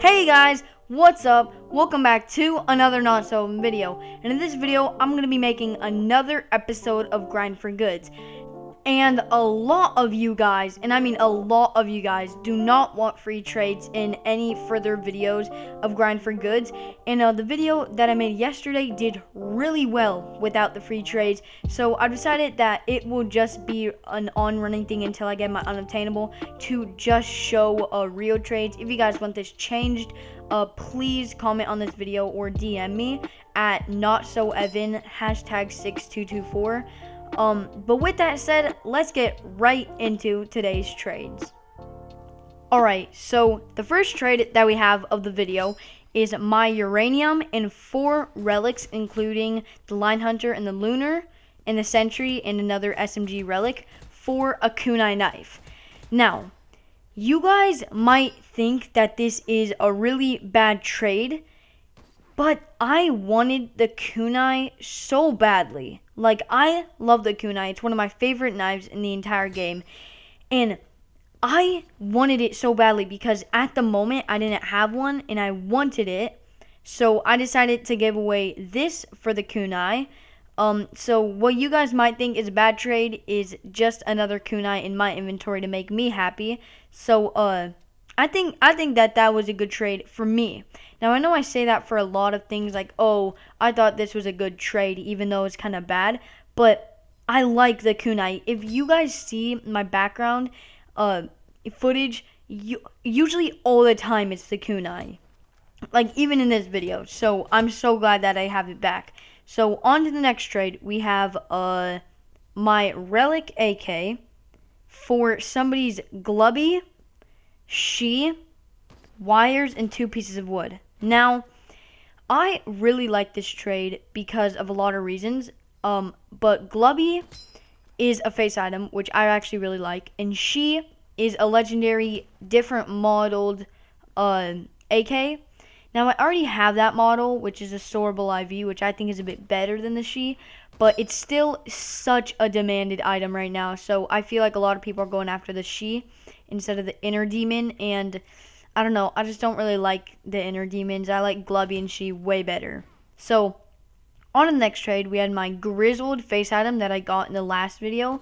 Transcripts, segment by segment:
Hey guys, what's up? Welcome back to another notsoevan video. And in this video, I'm going to be making another episode of Grind for Goods. And a lot of you guys, and I mean a lot of you guys, do not want free trades in any further videos of Grind for Goods. And the video that I made yesterday did really well without the free trades. So I decided that it will just be an on-running thing until I get my unobtainable to just show real trades. If you guys want this changed, please comment on this video or DM me at notsoevan #6224. But with that said, let's get right into today's trades. Alright, so the first trade that we have of the video is my uranium and 4 relics, including the line hunter and the lunar and the sentry and another SMG relic for a kunai knife. Now, you guys might think that this is a really bad trade, but I wanted the kunai so badly. Like, I love the kunai. It's one of my favorite knives in the entire game. And I wanted it so badly because at the moment I didn't have one and I wanted it. So I decided to give away this for the kunai. So what you guys might think is a bad trade is just another kunai in my inventory to make me happy. So I think that was a good trade for me. Now, I know I say that for a lot of things, like, oh, I thought this was a good trade, even though it's kind of bad, but I like the kunai. If you guys see my background footage, usually all the time it's the kunai, like even in this video. So I'm so glad that I have it back. So on to the next trade. We have my relic AK for somebody's Globby, wires, and 2 pieces of wood. Now, I really like this trade because of a lot of reasons. But Globby is a face item, which I actually really like, and she is a legendary, different modeled AK. Now, I already have that model, which is a soarable IV, which I think is a bit better than the but it's still such a demanded item right now. So I feel like a lot of people are going after the instead of the inner demon, and I don't know, I just don't really like the inner demons. I like Globby and way better. So on to the next trade, we had my grizzled face item that I got in the last video,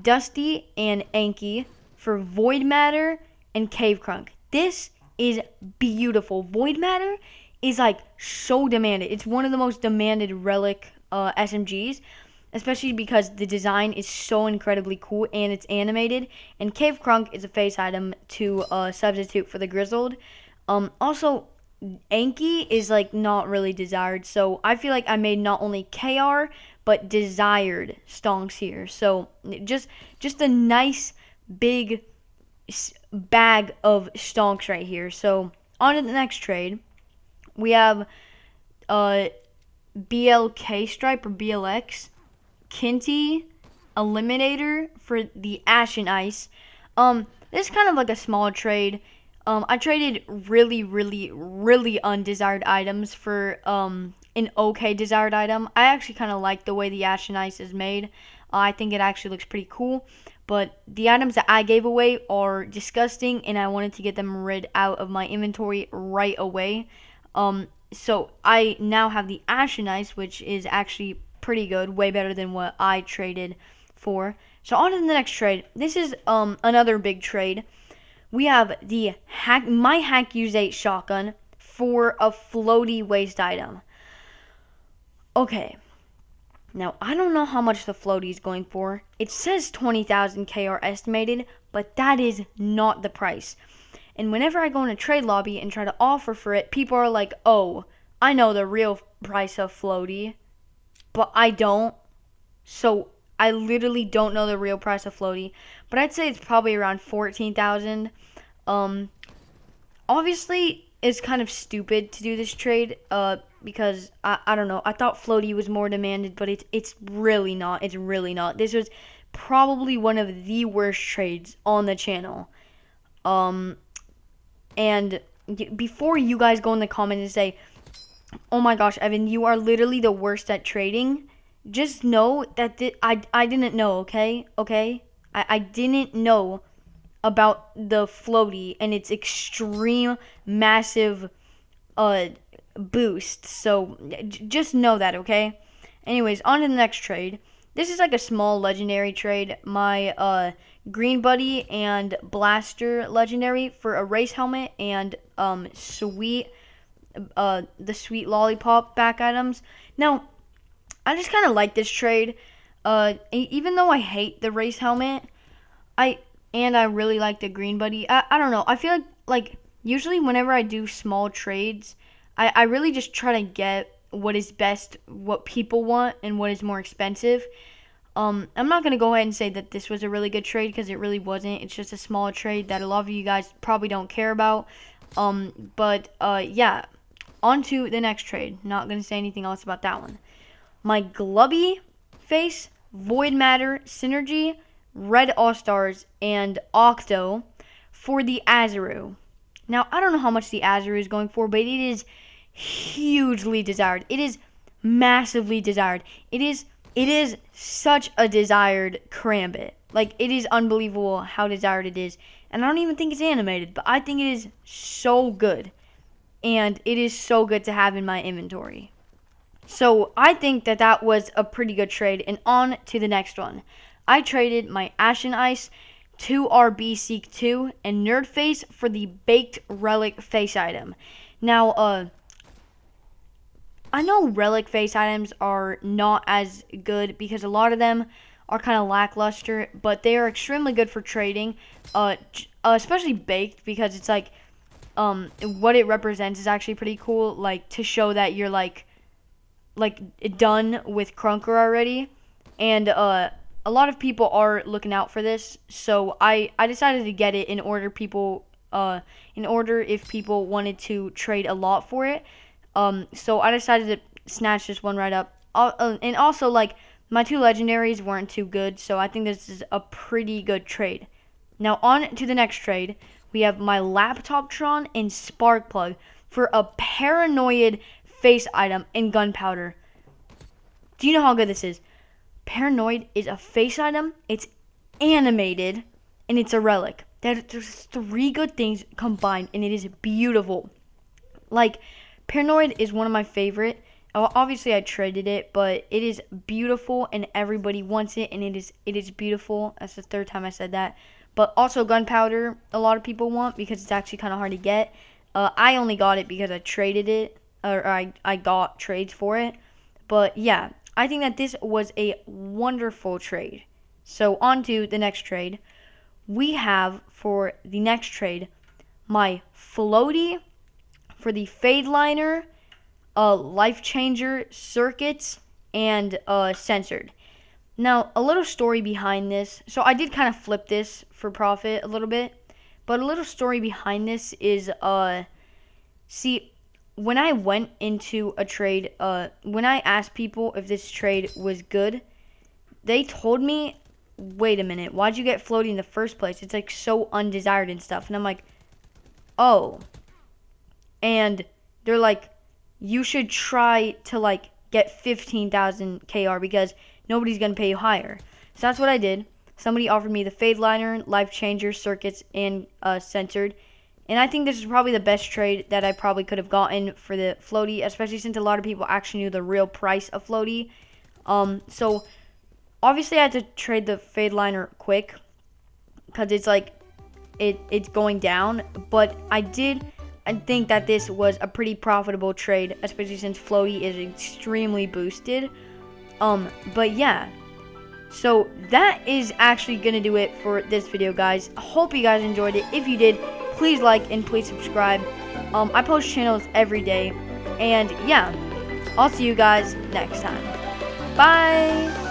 Dusty and Anki for void matter and cave crunk. This is beautiful. Void matter is like so demanded. It's one of the most demanded relic SMGs, especially because the design is so incredibly cool and it's animated. And Cave Crunk is a face item to substitute for the Grizzled. Also, Anki is like not really desired, so I feel like I made not only KR but desired stonks here. So just a nice big bag of stonks right here. So on to the next trade, we have BLK stripe or BLX Kinty Eliminator for the Ashen ice. This is kind of like a small trade. I traded really undesired items for an okay desired item. I actually kind of like the way the Ashen ice is made. I think it actually looks pretty cool. But the items that I gave away are disgusting, and I wanted to get them rid out of my inventory right away. So I now have the Ashen ice, which is actually pretty good, way better than what I traded for. So on to the next trade. This is another big trade. We have the my Hack Use 8 shotgun for a floaty waste item. Okay. Now, I don't know how much the floaty is going for. It says 20,000 KR estimated, but that is not the price. And whenever I go in a trade lobby and try to offer for it, people are like, oh, I know the real price of floaty, but I don't. So I literally don't know the real price of floaty, but I'd say it's probably around 14,000. Obviously, it's kind of stupid to do this trade because I don't know. I thought floaty was more demanded, but it's really not. It's really not. This was probably one of the worst trades on the channel. And before you guys go in the comments and say, oh my gosh, Evan, you are literally the worst at trading, just know that I didn't know, okay? I didn't know about the Floaty and its extreme, massive boost. So just know that, okay? Anyways, on to the next trade. This is like a small legendary trade. My Green Buddy and Blaster legendary for a race helmet and the sweet lollipop back items. Now, I just kind of like this trade. Even though I hate the race helmet, I really like the Green Buddy. I don't know. I feel like usually whenever I do small trades, I really just try to get what is best, what people want, and what is more expensive. I'm not going to go ahead and say that this was a really good trade because it really wasn't. It's just a small trade that a lot of you guys probably don't care about. Yeah, on to the next trade. Not going to say anything else about that one. My Globby face, Void Matter, Synergy, Red All-Stars, and Octo for the Azure. Now, I don't know how much the Azure is going for, but it is hugely desired. It is massively desired. It is such a desired Karambit. Like, it is unbelievable how desired it is. And I don't even think it's animated, but I think it is so good. And it is so good to have in my inventory. So, I think that was a pretty good trade. And on to the next one. I traded my Ashen Ice, 2RB Seek 2, and Nerd Face for the Baked Relic face item. Now, I know relic face items are not as good because a lot of them are kind of lackluster, but they are extremely good for trading, especially baked because it's like what it represents is actually pretty cool, like to show that you're like done with Krunker already, and a lot of people are looking out for this, so I decided to get it in order if people wanted to trade a lot for it. So I decided to snatch this one right up. And also, like, my two legendaries weren't too good, so I think this is a pretty good trade. Now, on to the next trade. We have my Laptop Tron and Sparkplug for a Paranoid face item and Gunpowder. Do you know how good this is? Paranoid is a face item, it's animated, and it's a relic. There's three good things combined, and it is beautiful. Like, Paranoid is one of my favorite. Obviously, I traded it, but it is beautiful, and everybody wants it, and it is beautiful. That's the third time I said that. But also, Gunpowder, a lot of people want because it's actually kind of hard to get. I only got it because I traded it, or I got trades for it. But yeah, I think that this was a wonderful trade. So on to the next trade. We have for the next trade my Floaty for the Fade Liner, Life Changer, Circuits, and Censored. Now, a little story behind this. So I did kind of flip this for profit a little bit. But a little story behind this is, see, when I went into a trade, when I asked people if this trade was good, they told me, wait a minute, why'd you get Floaty in the first place? It's like so undesired and stuff. And I'm like, oh. And they're like, you should try to like get 15,000 KR because nobody's going to pay you higher. So that's what I did. Somebody offered me the Fade Liner, Life Changer, Circuits, and Censored. And I think this is probably the best trade that I probably could have gotten for the Floaty, especially since a lot of people actually knew the real price of Floaty. So obviously I had to trade the Fade Liner quick because it's like it's going down. But I think that this was a pretty profitable trade, especially since Floaty is extremely boosted. But yeah, so that is actually going to do it for this video, guys. I hope you guys enjoyed it. If you did, please like and please subscribe. I post channels every day. And yeah, I'll see you guys next time. Bye!